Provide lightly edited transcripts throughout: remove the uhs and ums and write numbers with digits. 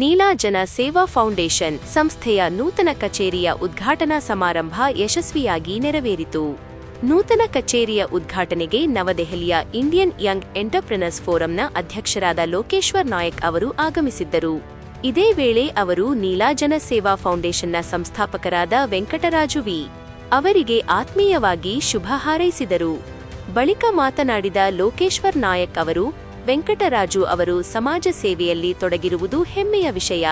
ನೀಲಾಜನ ಸೇವಾ ಫೌಂಡೇಶನ್ ಸಂಸ್ಥೆಯ ನೂತನ ಕಚೇರಿಯ ಉದ್ಘಾಟನಾ ಸಮಾರಂಭ ಯಶಸ್ವಿಯಾಗಿ ನೆರವೇರಿತು. ನೂತನ ಕಚೇರಿಯ ಉದ್ಘಾಟನೆಗೆ ನವದೆಹಲಿಯ ಇಂಡಿಯನ್ ಯಂಗ್ ಎಂಟರ್ಪ್ರಿನರ್ಸ್ ಫೋರಂನ ಅಧ್ಯಕ್ಷರಾದ ಲೋಕೇಶ್ವರ್ ನಾಯಕ್ ಅವರು ಆಗಮಿಸಿದ್ದರು. ಇದೇ ವೇಳೆ ಅವರು ನೀಲಾಜನ ಸೇವಾ ಫೌಂಡೇಶನ್ನ ಸಂಸ್ಥಾಪಕರಾದ ವೆಂಕಟರಾಜು ವಿ. ಅವರಿಗೆ ಆತ್ಮೀಯವಾಗಿ ಶುಭ ಹಾರೈಸಿದರು. ಬಳಿಕ ಮಾತನಾಡಿದ ಲೋಕೇಶ್ವರ್ ನಾಯಕ್ ಅವರು, ವೆಂಕಟರಾಜು ಅವರು ಸಮಾಜ ಸೇವೆಯಲ್ಲಿ ತೊಡಗಿರುವುದು ಹೆಮ್ಮೆಯ ವಿಷಯ.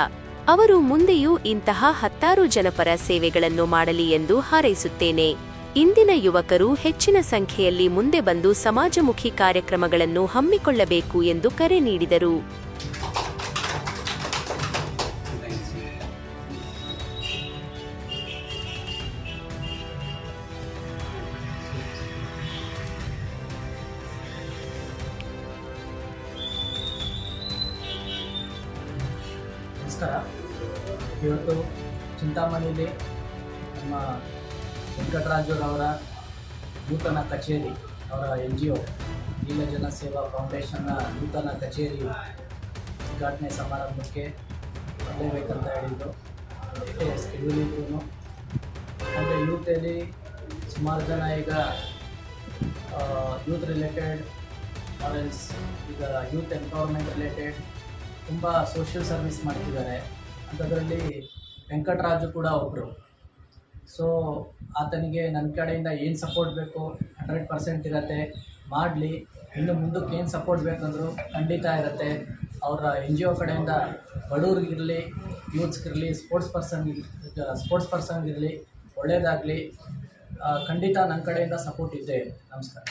ಅವರು ಮುಂದೆಯೂ ಇಂತಹ 10 ಜನಪರ ಸೇವೆಗಳನ್ನು ಮಾಡಲಿ ಎಂದು ಹಾರೈಸುತ್ತೇನೆ. ಇಂದಿನ ಯುವಕರು ಹೆಚ್ಚಿನ ಸಂಖ್ಯೆಯಲ್ಲಿ ಮುಂದೆ ಬಂದು ಸಮಾಜಮುಖಿ ಕಾರ್ಯಕ್ರಮಗಳನ್ನು ಹಮ್ಮಿಕೊಳ್ಳಬೇಕು ಎಂದು ಕರೆ ನೀಡಿದರು. ನಮಸ್ಕಾರ. ಇವತ್ತು ಚಿಂತಾಮಣಿಲಿ ನಮ್ಮ ವೆಂಕಟರಾಜುರವರ ನೂತನ ಕಚೇರಿ, ಅವರ NGO ನೀಲಜನ ಸೇವಾ ಫೌಂಡೇಶನ್ನ ನೂತನ ಕಚೇರಿ ಉದ್ಘಾಟನೆ ಸಮಾರಂಭಕ್ಕೆ ಬರಲೇಬೇಕಂತ ಹೇಳಿದ್ದು. ಅದಕ್ಕೆ ಸ್ಕೆಡ್ಯೂಲ್ ಇದ್ರೂ ಅಂದರೆ ಯೂತಲ್ಲಿ ಸುಮಾರು ಜನ ಈಗ ಯೂತ್ ರಿಲೇಟೆಡ್ ಆರೆಲ್ಸ್ ಈಗ ಯೂತ್ ಎಂಪವರ್ಮೆಂಟ್ ರಿಲೇಟೆಡ್ ತುಂಬ ಸೋಷಿಯಲ್ ಸರ್ವಿಸ್ ಮಾಡ್ತಿದ್ದಾರೆ. ಅಂಥದ್ರಲ್ಲಿ ವೆಂಕಟರಾಜು ಕೂಡ ಒಬ್ಬರು. ಸೊ ಆತನಿಗೆ ನನ್ನ ಕಡೆಯಿಂದ ಏನು ಸಪೋರ್ಟ್ ಬೇಕು 100% ಇರುತ್ತೆ, ಮಾಡಲಿ. ಇನ್ನು ಮುಂದಕ್ಕೆ ಏನು ಸಪೋರ್ಟ್ ಬೇಕಂದ್ರೂ ಖಂಡಿತ ಇರುತ್ತೆ. ಅವರ NGO ಕಡೆಯಿಂದ ಬಡವ್ರಿಗಿರಲಿ, ಯೂತ್ಸ್ಗಿರಲಿ, ಸ್ಪೋರ್ಟ್ಸ್ ಪರ್ಸನ್ಗಿರಲಿ ಒಳ್ಳೆಯದಾಗಲಿ. ಖಂಡಿತ ನನ್ನ ಕಡೆಯಿಂದ ಸಪೋರ್ಟ್ ಇದ್ದೇ. ನಮಸ್ಕಾರ.